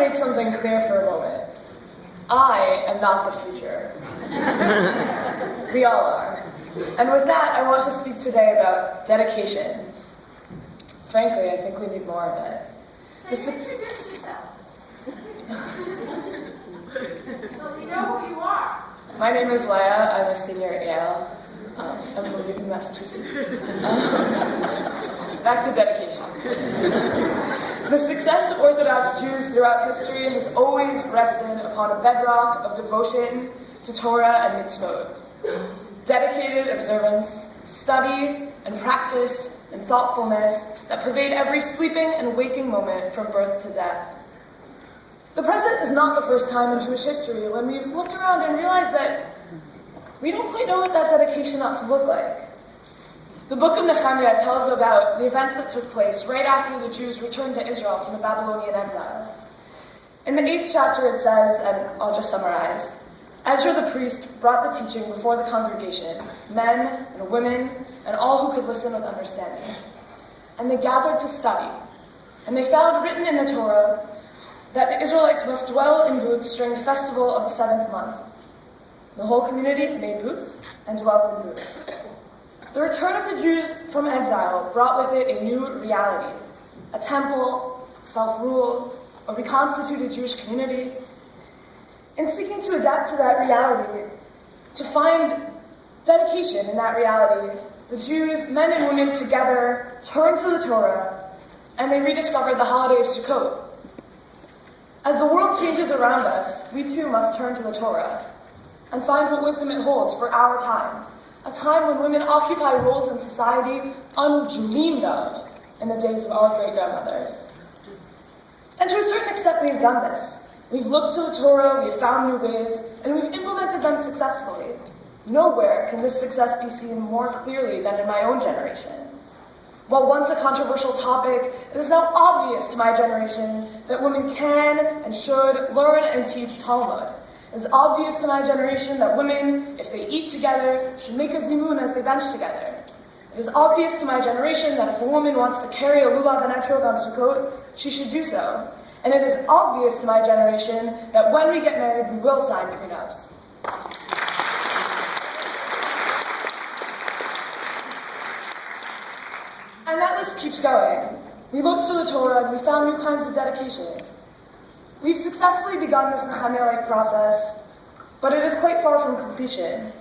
make something clear for a moment. I am not the future. We all are. And with that, I want to speak today about dedication. Frankly, I think we need more of it. Introduce yourself. So we know who you are. My name is Leah. I'm a senior at Yale. I'm from Newton, Massachusetts. Back to dedication. The success of Orthodox Jews throughout history has always rested upon a bedrock of devotion to Torah and mitzvot. Dedicated observance, study, and practice, and thoughtfulness that pervade every sleeping and waking moment from birth to death. The present is not the first time in Jewish history when we've looked around and realized that we don't quite know what that dedication ought to look like. The book of Nehemiah tells about the events that took place right after the Jews returned to Israel from the Babylonian exile. In the 8th chapter it says, and I'll just summarize, Ezra the priest brought the teaching before the congregation, men and women, and all who could listen with understanding. And they gathered to study, and they found written in the Torah that the Israelites must dwell in booths during the festival of the 7th month. The whole community made booths and dwelt in booths. The return of the Jews from exile brought with it a new reality, a temple, self-rule, a reconstituted Jewish community. In seeking to adapt to that reality, to find dedication in that reality, the Jews, men and women together, turned to the Torah, and they rediscovered the holiday of Sukkot. As the world changes around us, we too must turn to the Torah and find what wisdom it holds for our time, a time when women occupy roles in society undreamed of in the days of our great-grandmothers. And to a certain extent, we've done this. We've looked to the Torah, we've found new ways, and we've implemented them successfully. Nowhere can this success be seen more clearly than in my own generation. While once a controversial topic, it is now obvious to my generation that women can and should learn and teach Talmud. It is obvious to my generation that women, if they eat together, should make a zimun as they bench together. It is obvious to my generation that if a woman wants to carry a lulav and etrog on Sukkot, she should do so. And it is obvious to my generation that when we get married, we will sign prenups. And that list keeps going. We looked to the Torah and we found new kinds of dedication. We've successfully begun this Nehemiah-like process, but it is quite far from completion.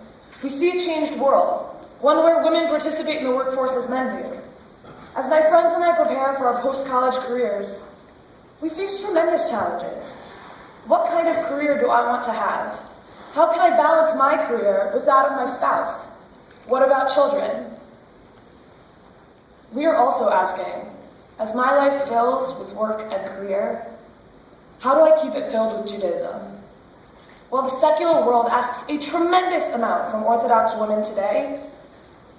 We see a changed world, one where women participate in the workforce as men do. As my friends and I prepare for our post-college careers, we face tremendous challenges. What kind of career do I want to have? How can I balance my career with that of my spouse? What about children? We are also asking, as my life fills with work and career, how do I keep it filled with Judaism? While the secular world asks a tremendous amount from Orthodox women today,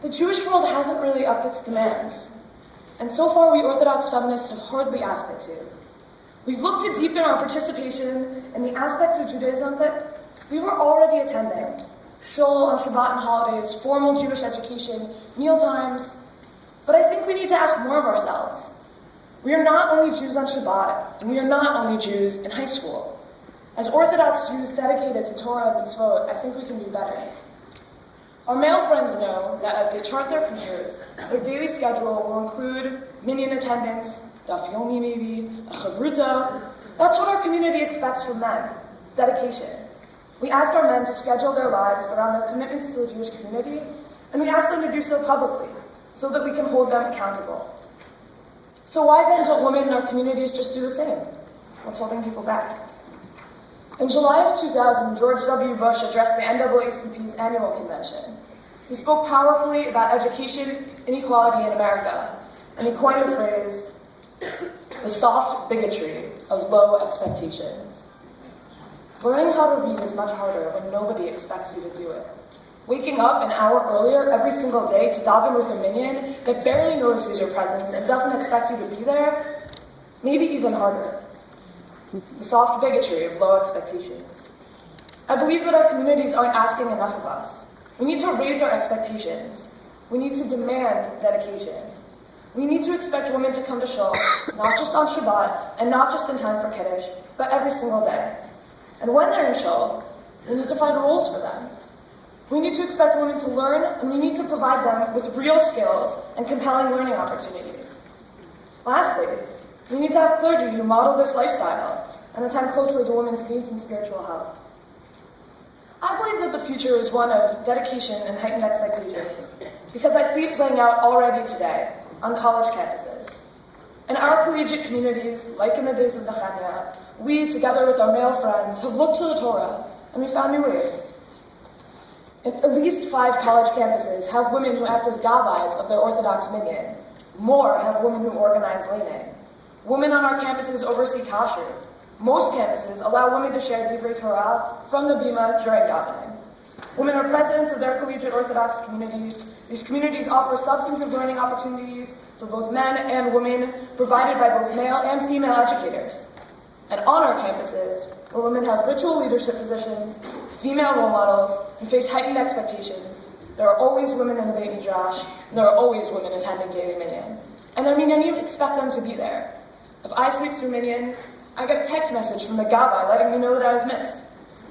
the Jewish world hasn't really upped its demands. And so far, we Orthodox feminists have hardly asked it to. We've looked to deepen our participation in the aspects of Judaism that we were already attending. Shul on Shabbat and holidays, formal Jewish education, mealtimes. But I think we need to ask more of ourselves. We are not only Jews on Shabbat, and we are not only Jews in high school. As Orthodox Jews dedicated to Torah and mitzvot, I think we can do better. Our male friends know that as they chart their futures, their daily schedule will include minyan attendance, daf yomi maybe, a chavruta. That's what our community expects from men, dedication. We ask our men to schedule their lives around their commitments to the Jewish community, and we ask them to do so publicly, so that we can hold them accountable. So why then don't women in our communities just do the same? What's holding people back? In July of 2000, George W. Bush addressed the NAACP's annual convention. He spoke powerfully about education inequality in America, and he coined the phrase, the soft bigotry of low expectations. Learning how to read is much harder when nobody expects you to do it. Waking up an hour earlier every single day to daven with a minyan that barely notices your presence and doesn't expect you to be there, maybe even harder. The soft bigotry of low expectations. I believe that our communities aren't asking enough of us. We need to raise our expectations. We need to demand dedication. We need to expect women to come to shul, not just on Shabbat, and not just in time for Kiddush, but every single day. And when they're in shul, we need to find rules for them. We need to expect women to learn, and we need to provide them with real skills and compelling learning opportunities. Lastly, we need to have clergy who model this lifestyle and attend closely to women's needs and spiritual health. I believe that the future is one of dedication and heightened expectations, because I see it playing out already today on college campuses. In our collegiate communities, like in the days of Nehemiah, we, together with our male friends, have looked to the Torah, and we found new ways. At least 5 college campuses have women who act as gabbis of their Orthodox minyan. More have women who organize laning. Women on our campuses oversee kashrut. Most campuses allow women to share Divrei Torah from the bima during davening. Women are presidents of their collegiate Orthodox communities. These communities offer substantive learning opportunities for both men and women, provided by both male and female educators. And on our campuses, where women have ritual leadership positions, female role models, and face heightened expectations, there are always women in the Beit Midrash, and there are always women attending daily minyan. And I mean, I even expect them to be there. If I sleep through minyan, I get a text message from the gabbai letting me know that I was missed.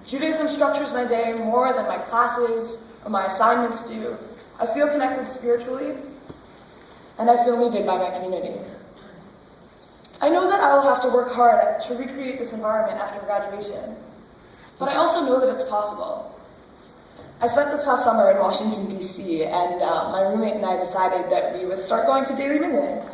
Judaism structures my day more than my classes or my assignments do. I feel connected spiritually, and I feel needed by my community. I know that I will have to work hard to recreate this environment after graduation, but I also know that it's possible. I spent this past summer in Washington, D.C., and my roommate and I decided that we would start going to daily minyan.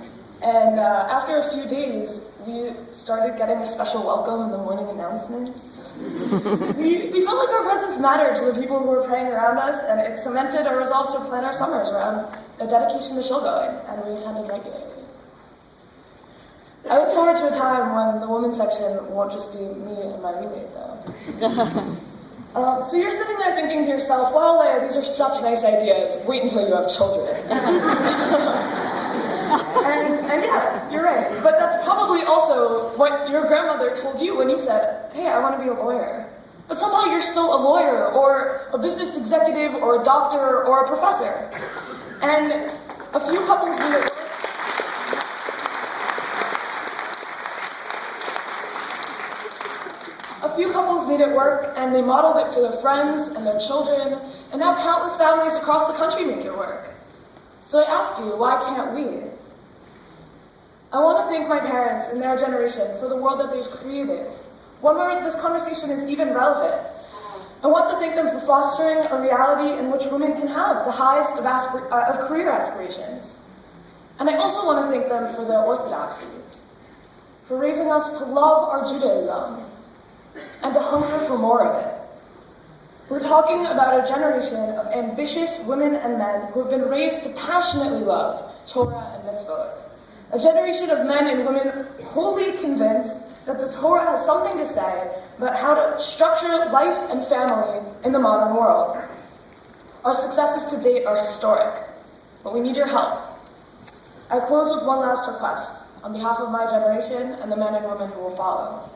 And after a few days, we started getting a special welcome in the morning announcements. we felt like our presence mattered to the people who were praying around us, and it cemented our resolve to plan our summers around a dedication to shul going, and we attended regularly. I look forward to a time when the women's section won't just be me and my roommate, though. So you're sitting there thinking to yourself, wow, Leah, these are such nice ideas. Wait until you have children. And yeah, you're right. But that's probably also what your grandmother told you when you said, hey, I want to be a lawyer. But somehow you're still a lawyer, or a business executive, or a doctor, or a professor. And a few couples meet at work. A few couples meet at work, and they modeled it for their friends and their children, and now countless families across the country make it work. So I ask you, why can't we? I want to thank my parents and their generation for the world that they've created, one where this conversation is even relevant. I want to thank them for fostering a reality in which women can have the highest of career aspirations. And I also want to thank them for their orthodoxy, for raising us to love our Judaism and to hunger for more of it. We're talking about a generation of ambitious women and men who have been raised to passionately love Torah and mitzvot. A generation of men and women wholly convinced that the Torah has something to say about how to structure life and family in the modern world. Our successes to date are historic, but we need your help. I close with one last request on behalf of my generation and the men and women who will follow.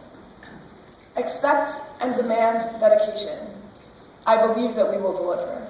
Expect and demand dedication. I believe that we will deliver.